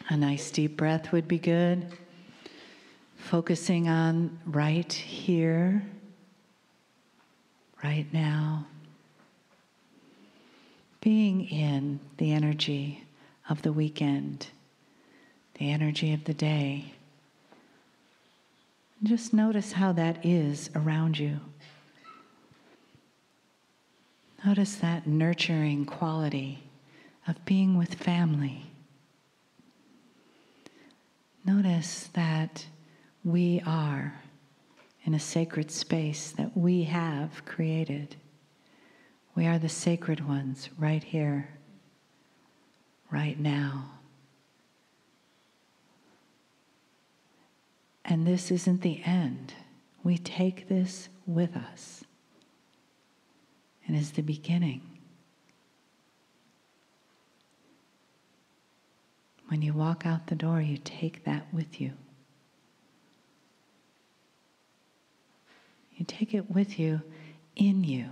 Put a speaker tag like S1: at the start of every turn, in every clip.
S1: A nice deep breath would be good. Focusing on right here, right now. Being in the energy of the weekend, the energy of the day. Just notice how that is around you. Notice that nurturing quality of being with family. Notice that we are in a sacred space that we have created. We are the sacred ones right here, right now. And this isn't the end. We take this with us. And is the beginning. When you walk out the door, you take that with you. You take it with you, in you,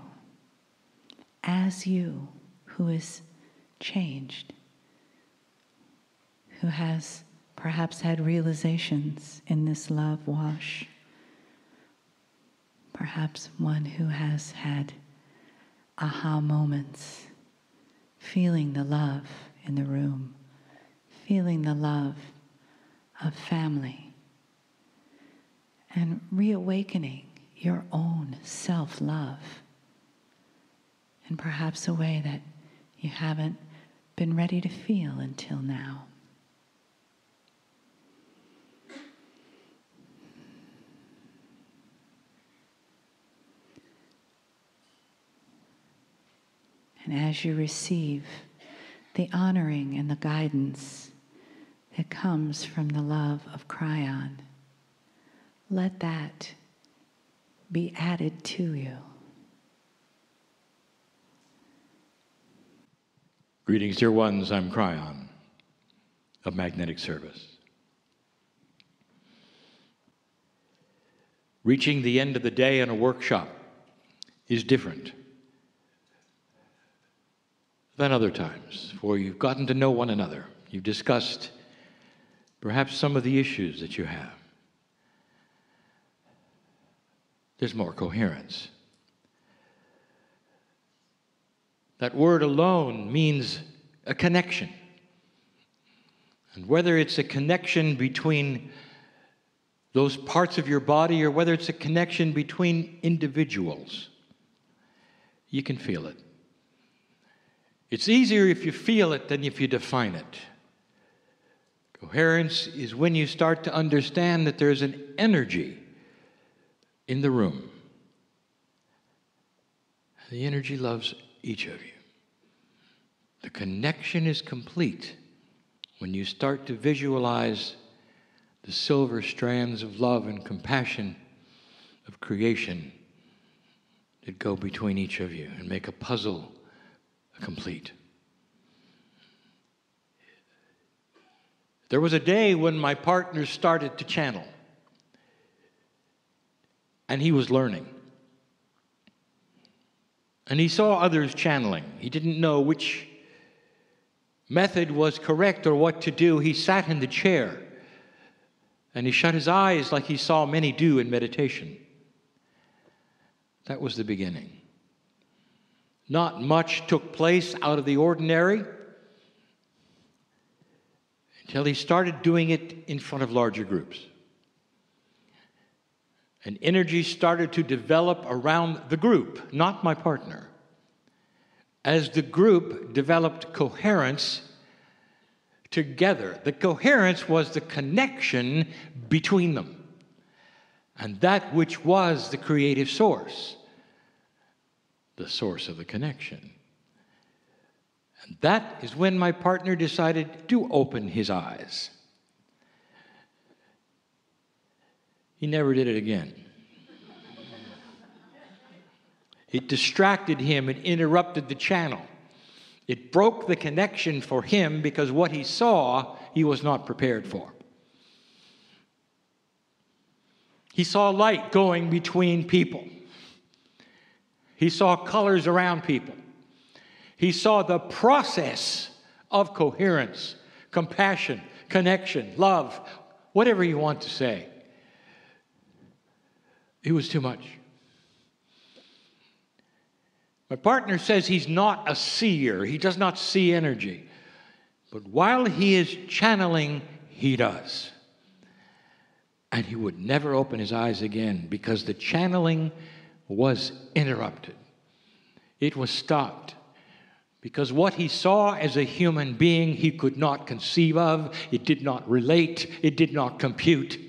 S1: as you, who is changed, who has perhaps had realizations in this love wash, perhaps one who has had aha moments, feeling the love in the room, feeling the love of family, and reawakening your own self-love in perhaps a way that you haven't been ready to feel until now. And as you receive the honoring and the guidance that comes from the love of Kryon, let that be added to you.
S2: Greetings, dear ones. I'm Kryon of Magnetic Service. Reaching the end of the day in a workshop is different than other times, for you've gotten to know one another. You've discussed perhaps some of the issues that you have. There's more coherence. That word alone means a connection. And whether it's a connection between those parts of your body or whether it's a connection between individuals, you can feel it. It's easier if you feel it than if you define it. Coherence is when you start to understand that there's an energy in the room. The energy loves each of you. The connection is complete when you start to visualize the silver strands of love and compassion of creation that go between each of you and make a puzzle complete. There was a day when my partner started to channel, and he was learning. And he saw others channeling. He didn't know which method was correct or what to do. He sat in the chair, and he shut his eyes like he saw many do in meditation. That was the beginning. Not much took place out of the ordinary until he started doing it in front of larger groups. And energy started to develop around the group, not my partner. As the group developed coherence together, the coherence was the connection between them, and that which was the creative source, the source of the connection. And that is when my partner decided to open his eyes. He never did it again. It distracted him and interrupted the channel. It broke the connection for him because what he saw, he was not prepared for. He saw light going between people. He saw colors around people. He saw the process of coherence, compassion, connection, love, whatever you want to say. It was too much. My partner says he's not a seer. He does not see energy. But while he is channeling, he does. And he would never open his eyes again because the channeling was interrupted. It was stopped. Because what he saw as a human being, he could not conceive of. It did not relate. It did not compute.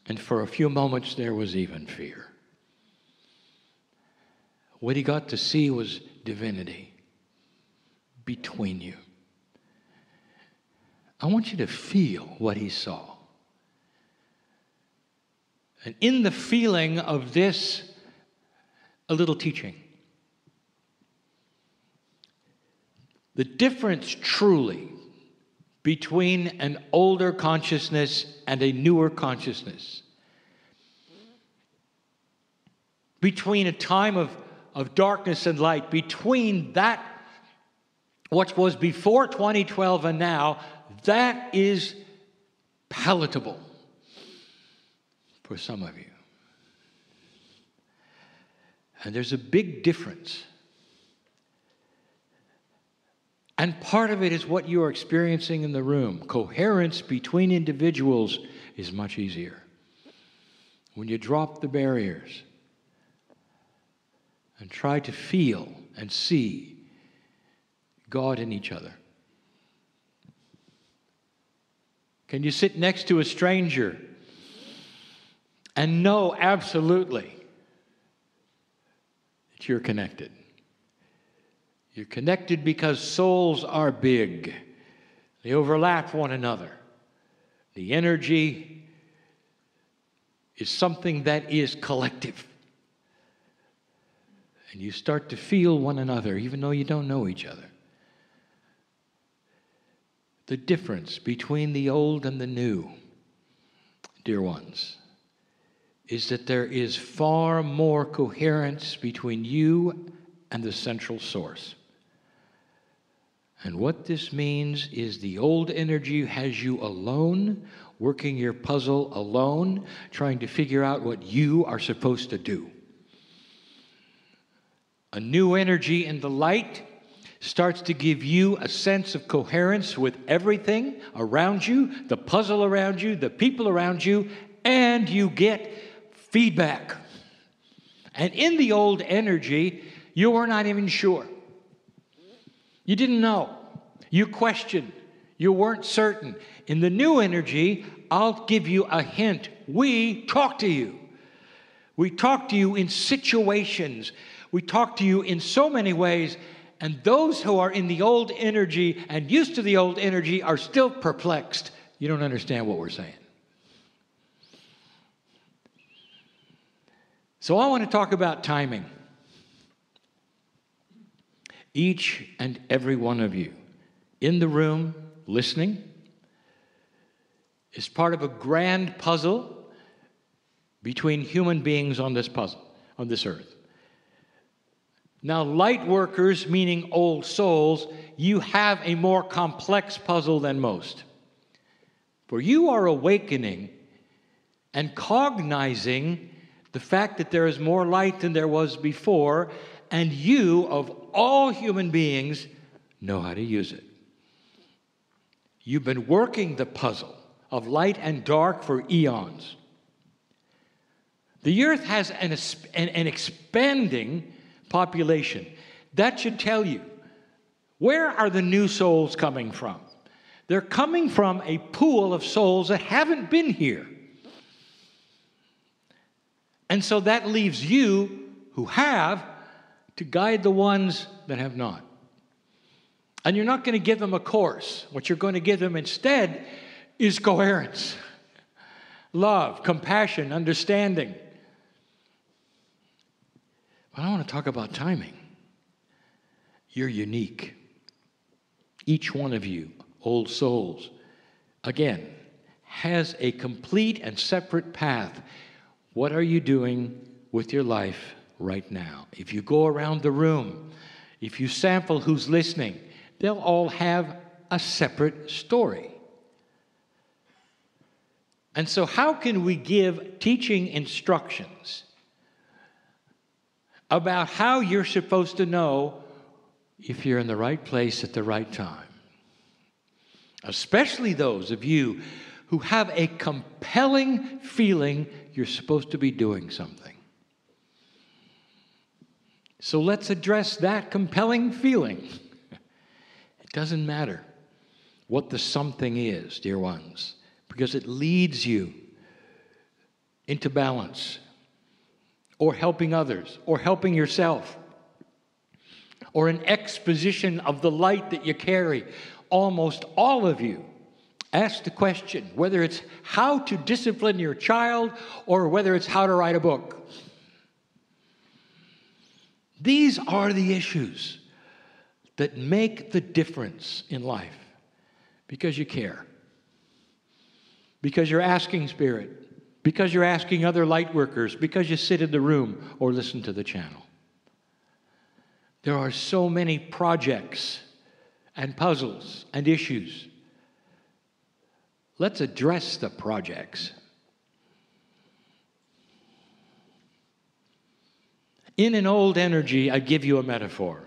S2: And for a few moments, there was even fear. What he got to see was divinity between you. I want you to feel what he saw. And in the feeling of this, a little teaching. The difference truly between an older consciousness and a newer consciousness, between a time of darkness and light, between that, what was before 2012 and now, that is palatable for some of you. And there's a big difference. And part of it is what you are experiencing in the room. Coherence between individuals is much easier when you drop the barriers and try to feel and see God in each other. Can you sit next to a stranger and know absolutely that you're connected? You're connected because souls are big. They overlap one another. The energy is something that is collective. And you start to feel one another, even though you don't know each other. The difference between the old and the new, dear ones, is that there is far more coherence between you and the central source. And what this means is the old energy has you alone, working your puzzle alone, trying to figure out what you are supposed to do. A new energy in the light starts to give you a sense of coherence with everything around you, the puzzle around you, the people around you, and you get feedback. And in the old energy, you were not even sure. You didn't know. You questioned. You weren't certain. In the new energy, I'll give you a hint. We talk to you. We talk to you in situations. We talk to you in so many ways. And those who are in the old energy and used to the old energy are still perplexed. You don't understand what we're saying. So I want to talk about timing. Each and every one of you in the room listening is part of a grand puzzle between human beings on this puzzle, on this earth. Now, light workers, meaning old souls, you have a more complex puzzle than most. For you are awakening and cognizing the fact that there is more light than there was before, and you, of all human beings, know how to use it. You've been working the puzzle of light and dark for eons. The earth has an expanding population. That should tell you, where are the new souls coming from? They're coming from a pool of souls that haven't been here. And so that leaves you, who have, to guide the ones that have not. And you're not going to give them a course. What you're going to give them instead is coherence, love, compassion, understanding. But I want to talk about timing. You're unique. Each one of you, old souls, again, has a complete and separate path. What are you doing with your life right now? If you go around the room, if you sample who's listening, they'll all have a separate story. And so how can we give teaching instructions about how you're supposed to know if you're in the right place at the right time? Especially those of you who have a compelling feeling you're supposed to be doing something. So let's address that compelling feeling. It doesn't matter what the something is, dear ones, because it leads you into balance, or helping others, or helping yourself, or an exposition of the light that you carry. Almost all of you ask the question, whether it's how to discipline your child or whether it's how to write a book. These are the issues that make the difference in life, because you care, because you're asking Spirit, because you're asking other light workers, because you sit in the room or listen to the channel. There are so many projects and puzzles and issues. Let's address the projects. In an old energy, I give you a metaphor.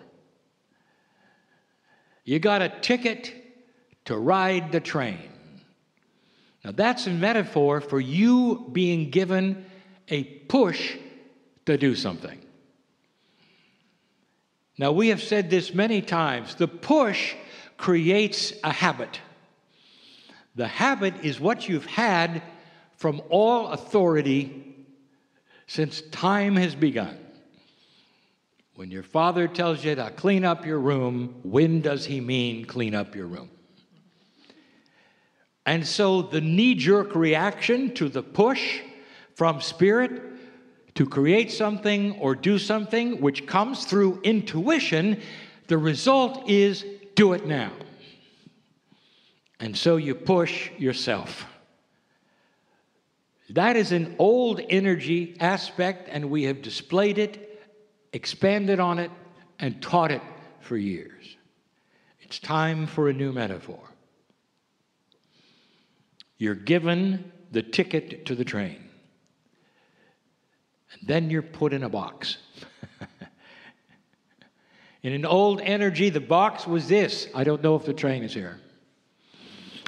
S2: You got a ticket to ride the train. Now that's a metaphor for you being given a push to do something. Now we have said this many times. The push creates a habit. The habit is what you've had from all authority since time has begun. When your father tells you to clean up your room, when does he mean clean up your room? And so the knee-jerk reaction to the push from Spirit to create something or do something, which comes through intuition, the result is do it now. And so you push yourself. That is an old energy aspect, and we have displayed it, expanded on it, and taught it for years. It's time for a new metaphor. You're given the ticket to the train. And then you're put in a box. In an old energy, the box was this: I don't know if the train is here.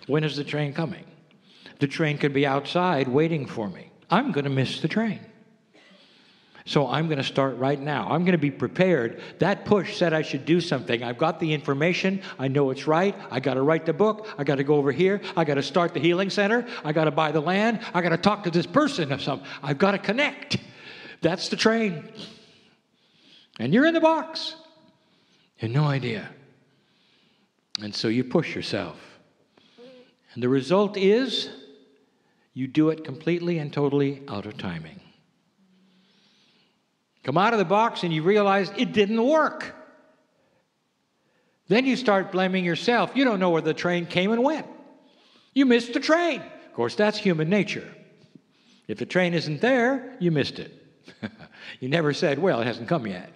S2: When is the train coming? The train could be outside waiting for me. I'm going to miss the train. So I'm going to start right now. I'm going to be prepared. That push said I should do something. I've got the information. I know it's right. I got to write the book. I got to go over here. I got to start the healing center. I got to buy the land. I got to talk to this person or something. I've got to connect. That's the train. And you're in the box. You have no idea. And so you push yourself. And the result is you do it completely and totally out of timing. Come out of the box and you realize it didn't work. Then you start blaming yourself. You don't know where the train came and went. You missed the train. Of course, that's human nature. If the train isn't there, you missed it. You never said, well, it hasn't come yet.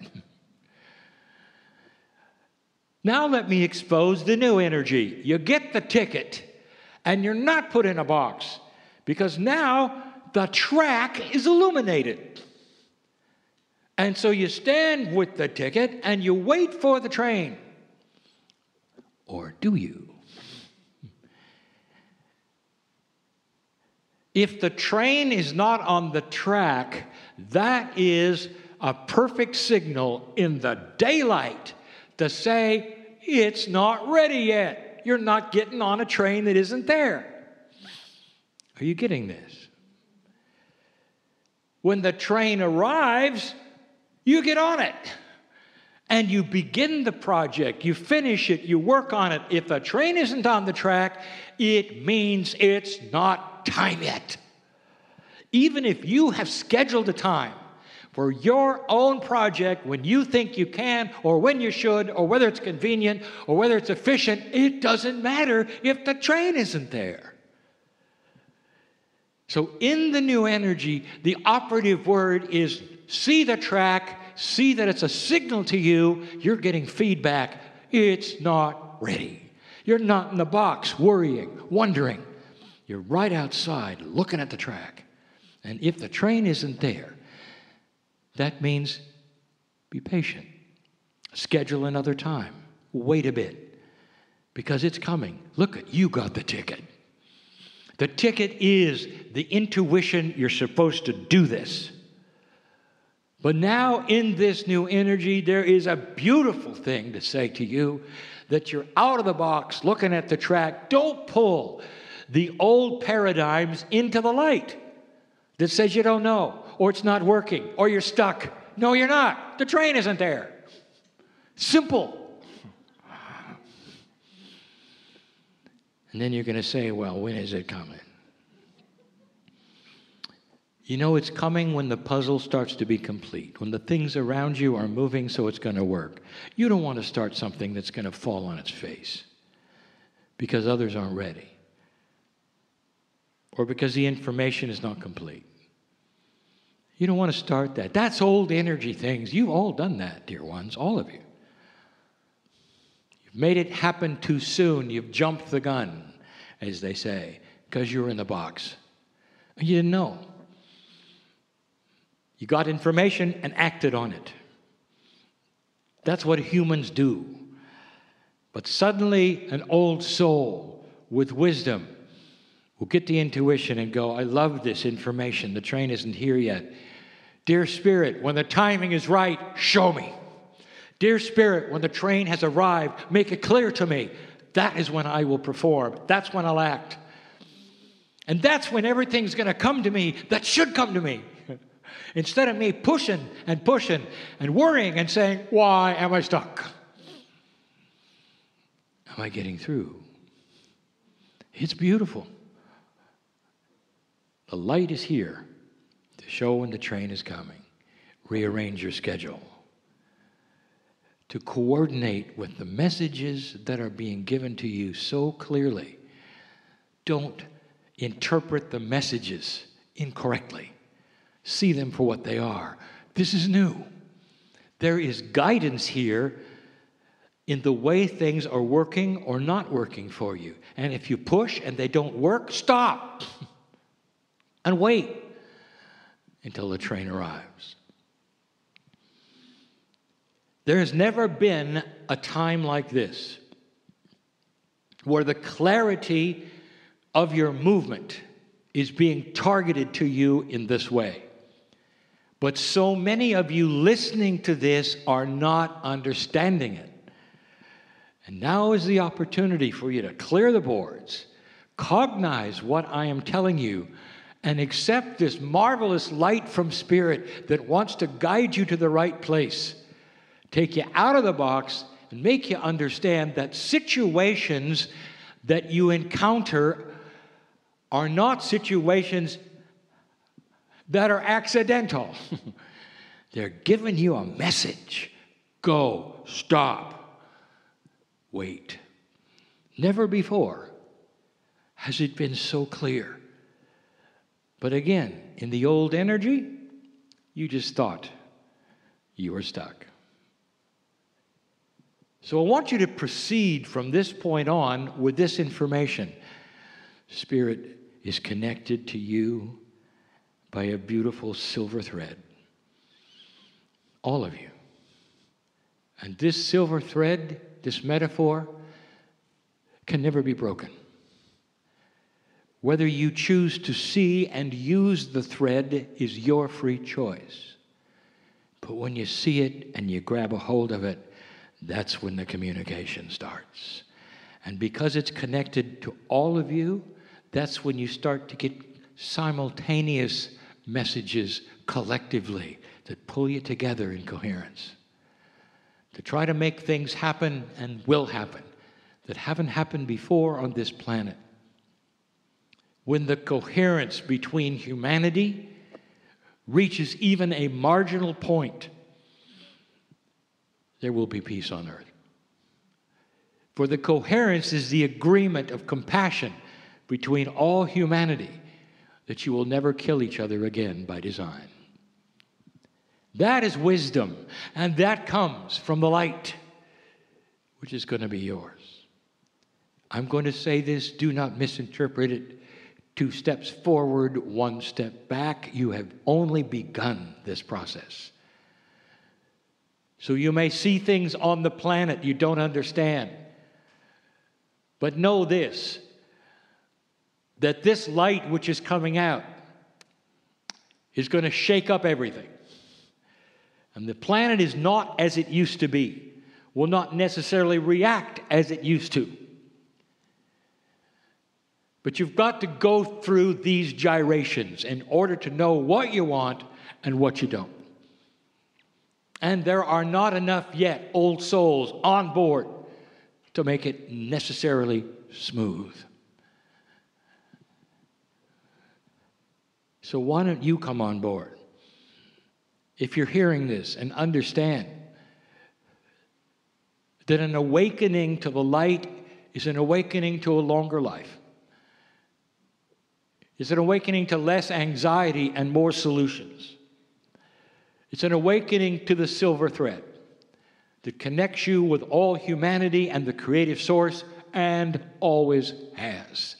S2: Now let me expose the new energy. You get the ticket, and you're not put in a box, because now the track is illuminated. And so you stand with the ticket, and you wait for the train. Or do you? If the train is not on the track, that is a perfect signal in the daylight to say, it's not ready yet. You're not getting on a train that isn't there. Are you getting this? When the train arrives, you get on it. And you begin the project. You finish it. You work on it. If the train isn't on the track, it means it's not time yet. Even if you have scheduled a time for your own project when you think you can, or when you should, or whether it's convenient, or whether it's efficient, it doesn't matter if the train isn't there. So in the new energy, the operative word is see the track, see that it's a signal to you, you're getting feedback, it's not ready. You're not in the box worrying, wondering. You're right outside looking at the track. And if the train isn't there, that means be patient. Schedule another time. Wait a bit, because it's coming. Look, you got the ticket. The ticket is the intuition you're supposed to do this. But now in this new energy, there is a beautiful thing to say to you, that you're out of the box looking at the track. Don't pull the old paradigms into the light that says you don't know, or it's not working, or you're stuck. No, you're not. The train isn't there. Simple. And then you're going to say, well, when is it coming? You know it's coming when the puzzle starts to be complete, when the things around you are moving so it's going to work. You don't want to start something that's going to fall on its face because others aren't ready or because the information is not complete. You don't want to start that. That's old energy things. You've all done that, dear ones, all of you. You've made it happen too soon. You've jumped the gun, as they say, because you were in the box. You didn't know. You got information and acted on it. That's what humans do. But suddenly, an old soul with wisdom will get the intuition and go, I love this information. The train isn't here yet. Dear Spirit, when the timing is right, show me. Dear Spirit, when the train has arrived, make it clear to me. That is when I will perform. That's when I'll act. And that's when everything's going to come to me that should come to me. Instead of me pushing and worrying and saying, why am I stuck? Am I getting through? It's beautiful. The light is here to show when the train is coming. Rearrange your schedule to coordinate with the messages that are being given to you so clearly. Don't interpret the messages incorrectly. See them for what they are. This is new. There is guidance here in the way things are working or not working for you. And if you push and they don't work, stop and wait until the train arrives. There has never been a time like this where the clarity of your movement is being targeted to you in this way. But so many of you listening to this are not understanding it. And now is the opportunity for you to clear the boards, cognize what I am telling you, and accept this marvelous light from Spirit that wants to guide you to the right place, take you out of the box, and make you understand that situations that you encounter are not situations that are accidental. They're giving you a message. Go, stop, wait. Never before has it been so clear. But again, in the old energy, you just thought you were stuck. So I want you to proceed from this point on with this information. Spirit is connected to you by a beautiful silver thread. All of you. And this silver thread, this metaphor, can never be broken. Whether you choose to see and use the thread is your free choice. But when you see it and you grab a hold of it, that's when the communication starts. And because it's connected to all of you, that's when you start to get simultaneous messages collectively that pull you together in coherence. To try to make things happen and will happen that haven't happened before on this planet. When the coherence between humanity reaches even a marginal point, there will be peace on earth. For the coherence is the agreement of compassion between all humanity, that you will never kill each other again by design. That is wisdom, and that comes from the light, which is going to be yours. I'm going to say this, do not misinterpret it. 2 steps forward, 1 step back. You have only begun this process. So you may see things on the planet you don't understand. But know this, that this light which is coming out is going to shake up everything. And the planet is not as it used to be, will not necessarily react as it used to. But you've got to go through these gyrations in order to know what you want and what you don't. And there are not enough yet old souls on board to make it necessarily smooth. So why don't you come on board? If you're hearing this and understand that an awakening to the light is an awakening to a longer life. It's an awakening to less anxiety and more solutions. It's an awakening to the silver thread that connects you with all humanity and the creative source, and always has.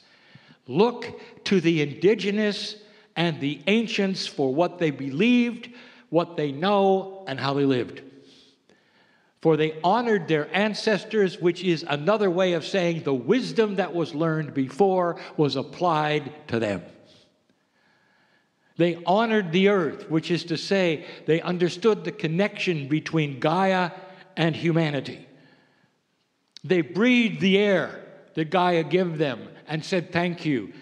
S2: Look to the indigenous and the ancients for what they believed, what they know, and how they lived. For they honored their ancestors, which is another way of saying the wisdom that was learned before was applied to them. They honored the earth, which is to say they understood the connection between Gaia and humanity. They breathed the air that Gaia gave them and said thank you.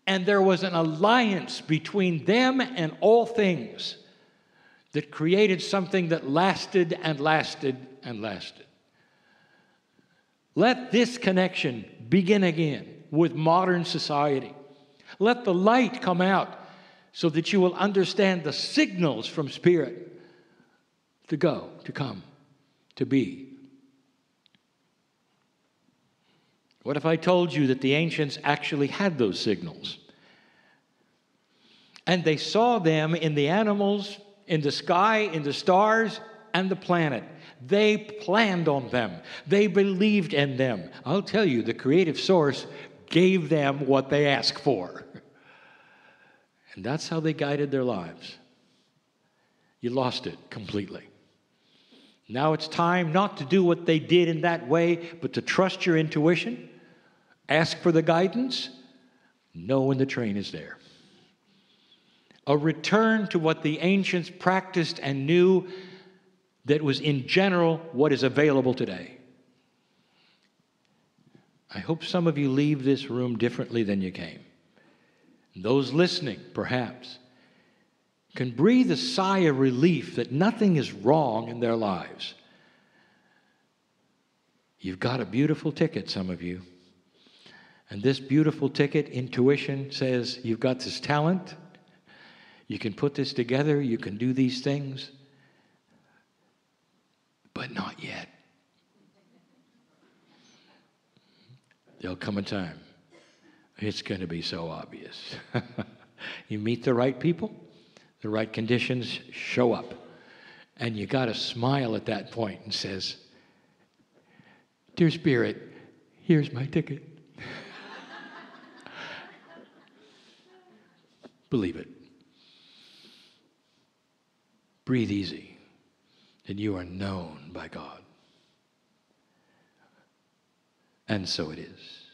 S2: And there was an alliance between them and all things that created something that lasted and lasted and lasted. Let this connection begin again with modern society. Let the light come out so that you will understand the signals from Spirit to go, to come, to be. What if I told you that the ancients actually had those signals? And they saw them in the animals, in the sky, in the stars, and the planet. They planned on them. They believed in them. I'll tell you, the creative source gave them what they asked for. And that's how they guided their lives. You lost it completely. Now it's time not to do what they did in that way, but to trust your intuition, ask for the guidance, know when the train is there. A return to what the ancients practiced and knew that was in general what is available today. I hope some of you leave this room differently than you came. Those listening, perhaps, can breathe a sigh of relief that nothing is wrong in their lives. You've got a beautiful ticket, some of you. And this beautiful ticket, intuition, says you've got this talent. You can put this together. You can do these things. But not yet. There'll come a time. It's going to be so obvious. You meet the right people, the right conditions show up. And you got to smile at that point and says, "Dear Spirit, here's my ticket." Believe it. Breathe easy, and you are known by God. And so it is.